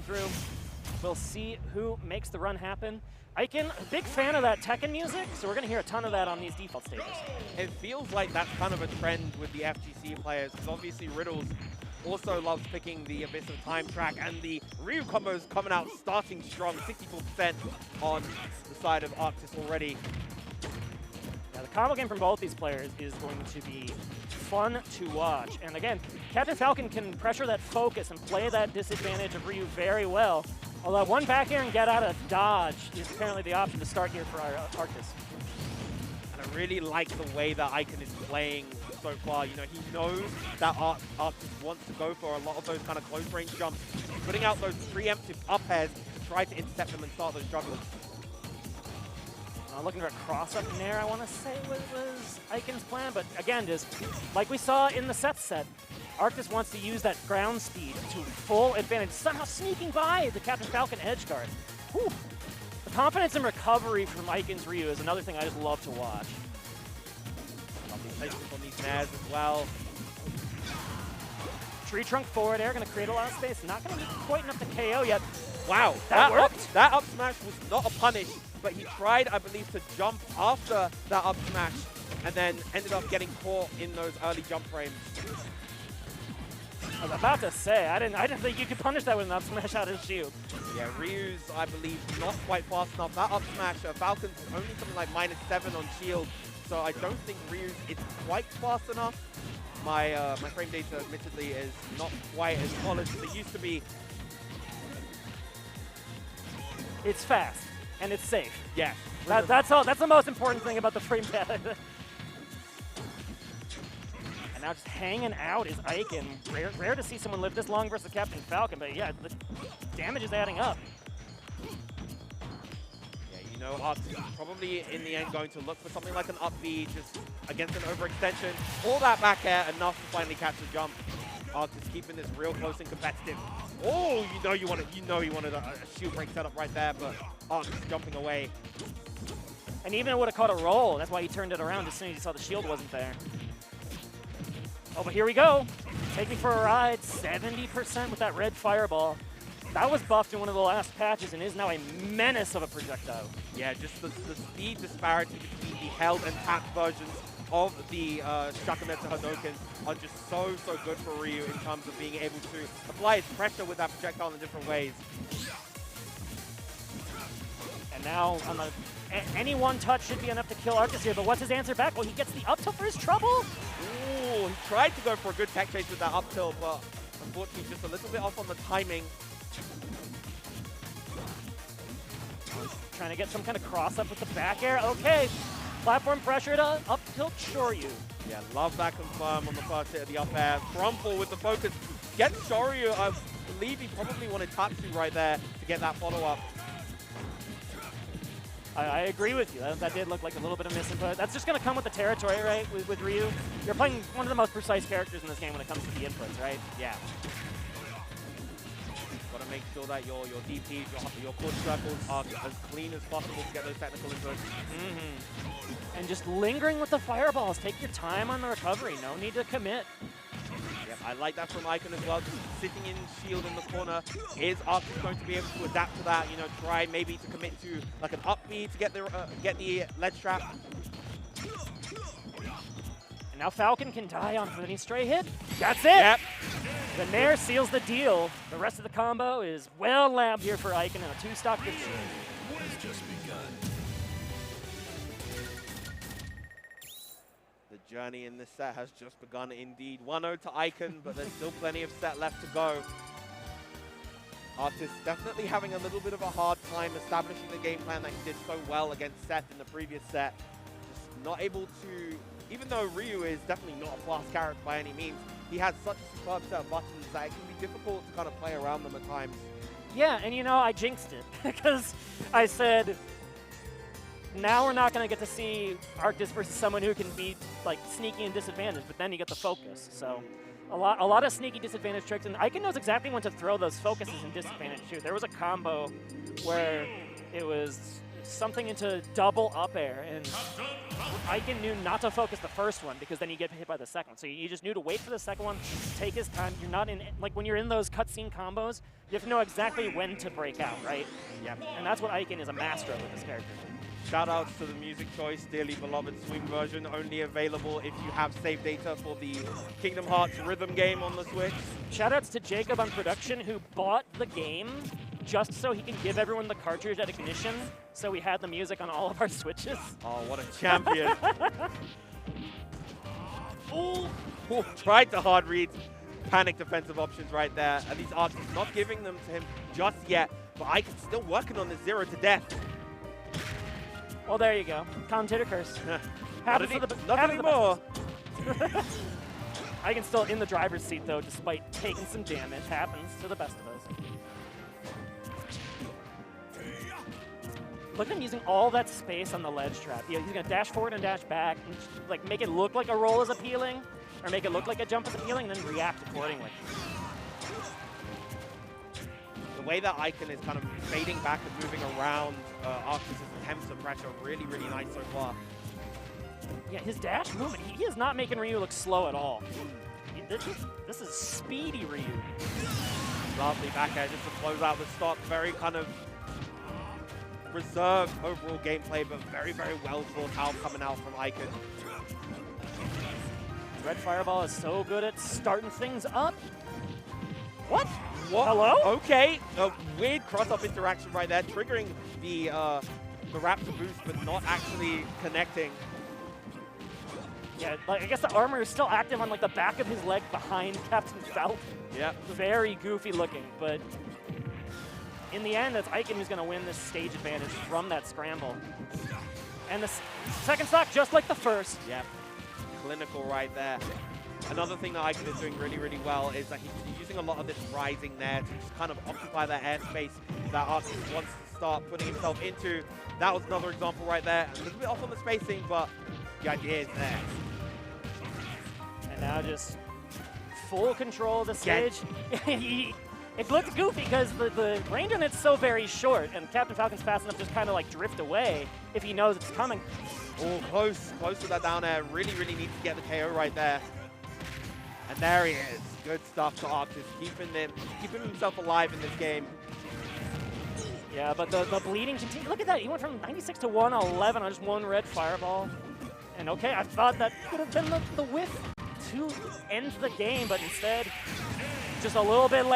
come through. We'll see who makes the run happen. Ikan, a big fan of that Tekken music, so we're going to hear a ton of that on these default stages. It feels like that's kind of a trend with the FGC players, because obviously Riddles also loves picking the Abyss of Time track, and the Ryu combos coming out starting strong, 64% on the side of Arctice already. Yeah, the combo game from both these players is going to be fun to watch. And again, Captain Falcon can pressure that focus and play that disadvantage of Ryu very well. Although one back air and get out of dodge is apparently the option to start here for our Arctice. And I really like the way that Ikan is playing so far. You know, he knows that Arctice wants to go for a lot of those kind of close range jumps, putting out those preemptive up airs to try to intercept them and start those juggles. Looking for a cross-up nair, I want to say was Ikan's plan, but again, just like we saw in the set, Arctice wants to use that ground speed to full advantage, somehow sneaking by the Captain Falcon edge guard. Whew. The confidence and recovery from Ikan's Ryu is another thing I just love to watch. Placements on these nairs as well. Tree trunk forward air, going to create a lot of space. Not going to be quite enough to KO yet. Wow, that worked. That up smash was not a punish, but he tried, I believe, to jump after that up smash, and then ended up getting caught in those early jump frames. I was about to say, I didn't think you could punish that with an up smash out of his shield. Yeah, Ryu's, I believe, not quite fast enough. That up smash, Falcon's only something like -7 on shield, so I don't think Ryu's is quite fast enough. My frame data, admittedly, is not quite as polished as it used to be. It's fast, and it's safe. Yeah. That's all. That's the most important thing about the frame data. And now just hanging out is Ikan. Rare to see someone live this long versus Captain Falcon, but yeah, the damage is adding up. Yeah, you know, Arctice is probably in the end going to look for something like an up B just against an overextension. All that back air, enough to finally catch the jump. Arctice keeping this real close and competitive. Oh, you wanted a shield break setup right there, but Arctice jumping away. And even would have caught a roll. That's why he turned it around as soon as he saw the shield wasn't there. Oh, but here we go. Take me for a ride. 70% with that red fireball. That was buffed in one of the last patches and is now a menace of a projectile. Yeah, just the speed disparity between the held and tapped versions of the Shakumetsu Hadouken are just so good for Ryu in terms of being able to apply his pressure with that projectile in different ways. And now on the any one touch should be enough to kill Arctice here, but what's his answer back? Well, he gets the up tilt for his trouble. Ooh, he tried to go for a good tech chase with that up tilt, but unfortunately just a little bit off on the timing. Trying to get some kind of cross up with the back air. Okay, platform pressure to up tilt Shoryu. Yeah, love that confirm on the first hit of the up air. Crumple with the focus. Get Shoryu, I believe he probably wanted Tatsu right there to get that follow-up. I agree with you. That did look like a little bit of misinput. That's just going to come with the territory, right, with Ryu. You're playing one of the most precise characters in this game when it comes to the inputs, right? Yeah. Got to make sure that your DPs, your core circles are as clean as possible to get those technical inputs. And just lingering with the fireballs. Take your time on the recovery. No need to commit. Yep, I like that from Ikan as well. Just sitting in shield in the corner. Is Arctice going to be able to adapt to that? You know, try maybe to commit to like an up B to get the ledge trap. And now Falcon can die on any stray hit. That's it. Yep. The Nair seals the deal. The rest of the combo is well labbed here for Ikan and a 2-stock victory. What has just begun? The journey in this set has just begun indeed. 1-0 to Ikan, but there's still plenty of set left to go. Arctice definitely having a little bit of a hard time establishing the game plan that he did so well against Seth in the previous set. Just not able to, even though Ryu is definitely not a fast character by any means, he has such a superb set of buttons that it can be difficult to kind of play around them at times. Yeah, and you know, I jinxed it because I said, now we're not going to get to see Arctice versus someone who can be like sneaky and disadvantaged, but then you get the focus. So a lot of sneaky disadvantage tricks, and Ikan knows exactly when to throw those focuses and disadvantage too. There was a combo where it was something into double up air, and Ikan knew not to focus the first one because then you get hit by the second. So you just knew to wait for the second one, take his time. You're not in, like when you're in those cutscene combos, you have to know exactly when to break out, right? Yep. And that's what Ikan is a master of with this character. Shout outs to the music choice, dearly beloved Swing version, only available if you have save data for the Kingdom Hearts rhythm game on the Switch. Shout outs to Jacob on production who bought the game just so he can give everyone the cartridge at Ignition, so we had the music on all of our Switches. Oh, what a champion. Ooh, tried to hard read. Panic defensive options right there. And these Arctice not giving them to him just yet, but Ikan's still working on the 0 to death. Well, there you go. Commentator curse. Not anymore. Ikan's still in the driver's seat, though, despite taking some damage. Happens to the best of us. Look at him using all that space on the ledge trap. He's going to dash forward and dash back, and like make it look like a roll is appealing, or make it look like a jump is appealing, and then react accordingly. The way that Ikan is kind of fading back and moving around Arctice's attempts of pressure, really, really nice so far. Yeah, his dash movement, he is not making Ryu look slow at all. This is speedy Ryu. Lovely back air just to close out the stock. Very kind of reserved overall gameplay, but very, very well thought out coming out from Ikan. Red Fireball is so good at starting things up. What? What? Hello? Okay, a weird cross-up interaction right there, triggering the Raptor boost, but not actually connecting. Yeah, like I guess the armor is still active on like the back of his leg behind Captain Falcon. Yeah. Very goofy looking, but in the end, it's Ikan who's going to win this stage advantage from that scramble. And the second stock, just like the first. Yep. Clinical right there. Another thing that Ikan is doing really, really well is that he's using a lot of this rising there to just kind of occupy that airspace that Arctice wants to start putting himself into. That was another example right there. A little bit off on the spacing, but the idea is there. And now just full control of the stage. It looked goofy because the range on it's so very short, and Captain Falcon's fast enough to just kind of like drift away if he knows it's coming. Oh, close to that down air. Really, really needs to get the KO right there. And there he is. Good stuff to Arctice, keeping himself alive in this game. Yeah, but the bleeding continues. Look at that. He went from 96 to 111 on just one red fireball. And okay, I thought that could have been the whiff to end the game, but instead, just a little bit late.